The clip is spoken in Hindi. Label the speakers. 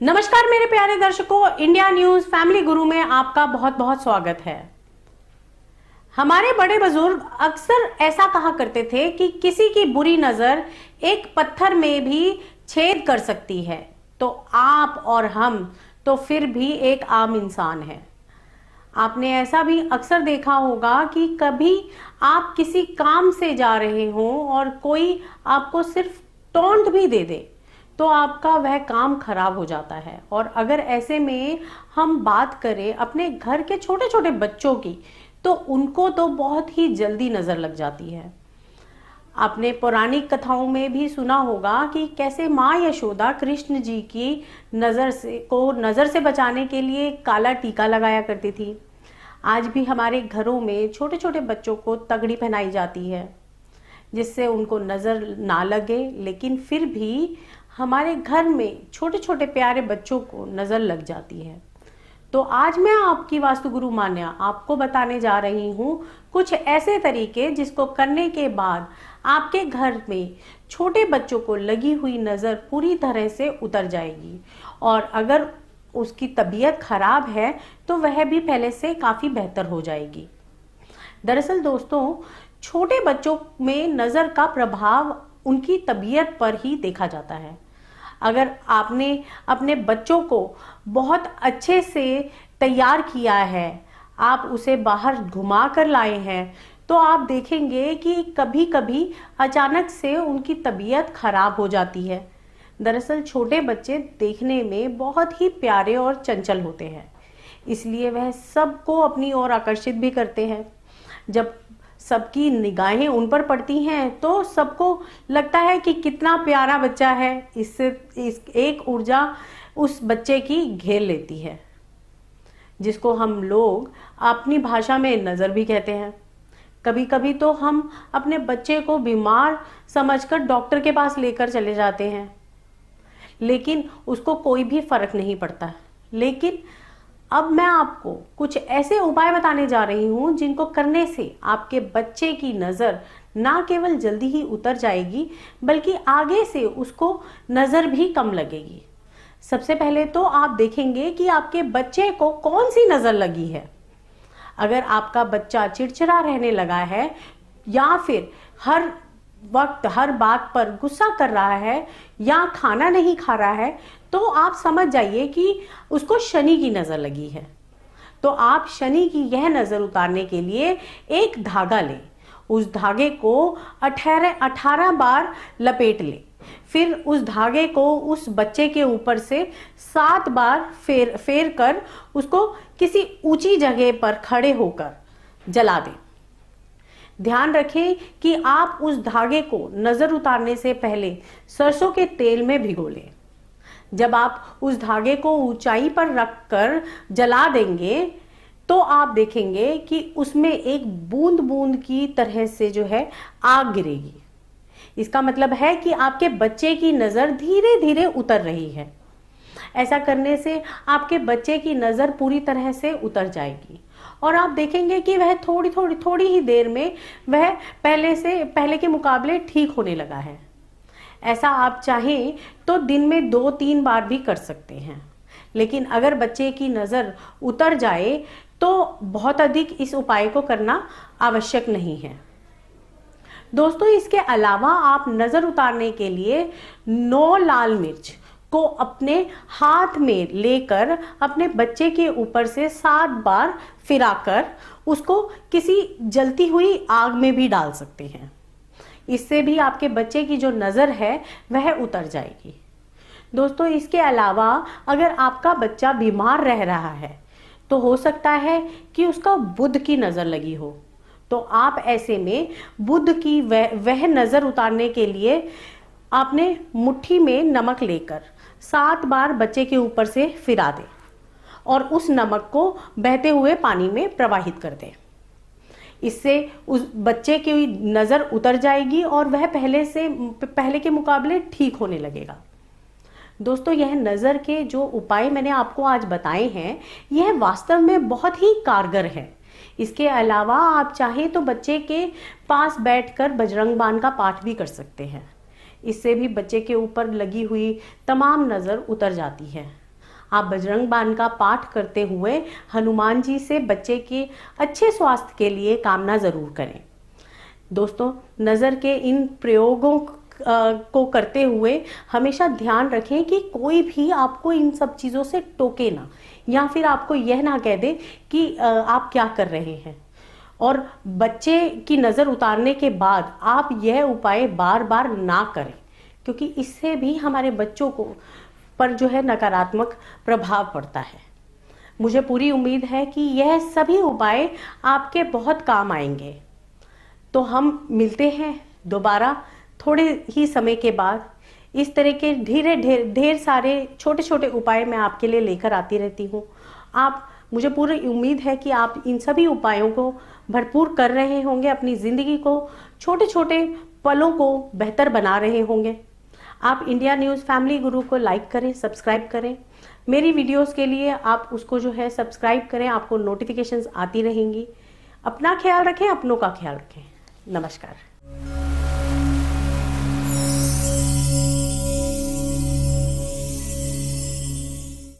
Speaker 1: नमस्कार मेरे प्यारे दर्शकों, इंडिया न्यूज फैमिली गुरु में आपका बहुत बहुत स्वागत है। हमारे बड़े बुजुर्ग अक्सर ऐसा कहा करते थे कि किसी की बुरी नजर एक पत्थर में भी छेद कर सकती है, तो आप और हम तो फिर भी एक आम इंसान हैं। आपने ऐसा भी अक्सर देखा होगा कि कभी आप किसी काम से जा रहे हो और कोई आपको सिर्फ टोंट भी दे दे तो आपका वह काम खराब हो जाता है। और अगर ऐसे में हम बात करें अपने घर के छोटे छोटे बच्चों की, तो उनको तो बहुत ही जल्दी नजर लग जाती है। आपने पौराणिक कथाओं में भी सुना होगा कि कैसे माँ यशोदा कृष्ण जी की नजर से बचाने के लिए काला टीका लगाया करती थी। आज भी हमारे घरों में छोटे छोटे बच्चों को तगड़ी पहनाई जाती है जिससे उनको नजर ना लगे, लेकिन फिर भी हमारे घर में छोटे छोटे प्यारे बच्चों को नजर लग जाती है। तो आज मैं आपकी वास्तु गुरु मान्या आपको बताने जा रही हूँ कुछ ऐसे तरीके जिसको करने के बाद आपके घर में छोटे बच्चों को लगी हुई नजर पूरी तरह से उतर जाएगी, और अगर उसकी तबीयत खराब है तो वह भी पहले से काफी बेहतर हो जाएगी। दरअसल दोस्तों, छोटे बच्चों में नजर का प्रभाव उनकी तबीयत पर ही देखा जाता है। अगर आपने अपने बच्चों को बहुत अच्छे से तैयार किया है, आप उसे बाहर घुमा कर लाए हैं, तो आप देखेंगे कि कभी कभी अचानक से उनकी तबीयत खराब हो जाती है। दरअसल छोटे बच्चे देखने में बहुत ही प्यारे और चंचल होते हैं, इसलिए वह सबको अपनी ओर आकर्षित भी करते हैं। जब सबकी निगाहें उन पर पड़ती हैं तो सबको लगता है कि कितना प्यारा बच्चा है। इससे एक ऊर्जा उस बच्चे की घेर लेती है, जिसको हम लोग अपनी भाषा में नज़र भी कहते हैं। कभी कभी तो हम अपने बच्चे को बीमार समझकर डॉक्टर के पास लेकर चले जाते हैं, लेकिन उसको कोई भी फर्क नहीं पड़ता। लेकिन अब मैं आपको कुछ ऐसे उपाय बताने जा रही हूँ जिनको करने से आपके बच्चे की नज़र ना केवल जल्दी ही उतर जाएगी, बल्कि आगे से उसको नज़र भी कम लगेगी। सबसे पहले तो आप देखेंगे कि आपके बच्चे को कौन सी नज़र लगी है। अगर आपका बच्चा चिड़चिड़ा रहने लगा है या फिर हर वक्त हर बात पर गुस्सा कर रहा है या खाना नहीं खा रहा है, तो आप समझ जाइए कि उसको शनि की नज़र लगी है। तो आप शनि की यह नज़र उतारने के लिए एक धागा लें, उस धागे को 18 बार लपेट लें, फिर उस धागे को उस बच्चे के ऊपर से 7 बार फेर कर उसको किसी ऊंची जगह पर खड़े होकर जला दें। ध्यान रखें कि आप उस धागे को नज़र उतारने से पहले सरसों के तेल में भिगो लें। जब आप उस धागे को ऊंचाई पर रखकर जला देंगे तो आप देखेंगे कि उसमें एक बूंद बूंद की तरह से जो है आग गिरेगी। इसका मतलब है कि आपके बच्चे की नज़र धीरे धीरे उतर रही है। ऐसा करने से आपके बच्चे की नज़र पूरी तरह से उतर जाएगी और आप देखेंगे कि वह थोड़ी ही देर में वह पहले के मुकाबले ठीक होने लगा है। ऐसा आप चाहें तो दिन में 2-3 बार भी कर सकते हैं, लेकिन अगर बच्चे की नज़र उतर जाए तो बहुत अधिक इस उपाय को करना आवश्यक नहीं है। दोस्तों, इसके अलावा आप नज़र उतारने के लिए 9 लाल मिर्च को अपने हाथ में लेकर अपने बच्चे के ऊपर से 7 बार फिराकर उसको किसी जलती हुई आग में भी डाल सकते हैं। इससे भी आपके बच्चे की जो नज़र है वह उतर जाएगी। दोस्तों, इसके अलावा अगर आपका बच्चा बीमार रह रहा है तो हो सकता है कि उसका बुध की नज़र लगी हो, तो आप ऐसे में बुध की वह नज़र उतारने के लिए आपने मुट्ठी में नमक लेकर 7 बार बच्चे के ऊपर से फिरा दें और उस नमक को बहते हुए पानी में प्रवाहित कर दें। इससे उस बच्चे की नज़र उतर जाएगी और वह पहले के मुकाबले ठीक होने लगेगा। दोस्तों, यह नज़र के जो उपाय मैंने आपको आज बताए हैं, यह वास्तव में बहुत ही कारगर है। इसके अलावा आप चाहें तो बच्चे के पास बैठकर बजरंग बाण का पाठ भी कर सकते हैं। इससे भी बच्चे के ऊपर लगी हुई तमाम नज़र उतर जाती है। आप बजरंग बाण का पाठ करते हुए हनुमान जी से बच्चे के अच्छे स्वास्थ्य के लिए कामना ज़रूर करें। दोस्तों, नज़र के इन प्रयोगों को करते हुए हमेशा ध्यान रखें कि कोई भी आपको इन सब चीज़ों से टोके ना, या फिर आपको यह ना कह दे कि आप क्या कर रहे हैं। और बच्चे की नज़र उतारने के बाद आप यह उपाय बार बार ना करें, क्योंकि इससे भी हमारे बच्चों को पर जो है नकारात्मक प्रभाव पड़ता है। मुझे पूरी उम्मीद है कि यह सभी उपाय आपके बहुत काम आएंगे। तो हम मिलते हैं दोबारा थोड़े ही समय के बाद। इस तरह के ढेर सारे छोटे छोटे उपाय मैं आपके लिए लेकर आती रहती हूँ। मुझे पूरी उम्मीद है कि आप इन सभी उपायों को भरपूर कर रहे होंगे, अपनी ज़िंदगी को, छोटे छोटे पलों को बेहतर बना रहे होंगे। आप इंडिया न्यूज़ फैमिली गुरु को लाइक करें, सब्सक्राइब करें। मेरी वीडियोस के लिए आप उसको जो है सब्सक्राइब करें, आपको नोटिफिकेशंस आती रहेंगी। अपना ख्याल रखें, अपनों का ख्याल रखें। नमस्कार।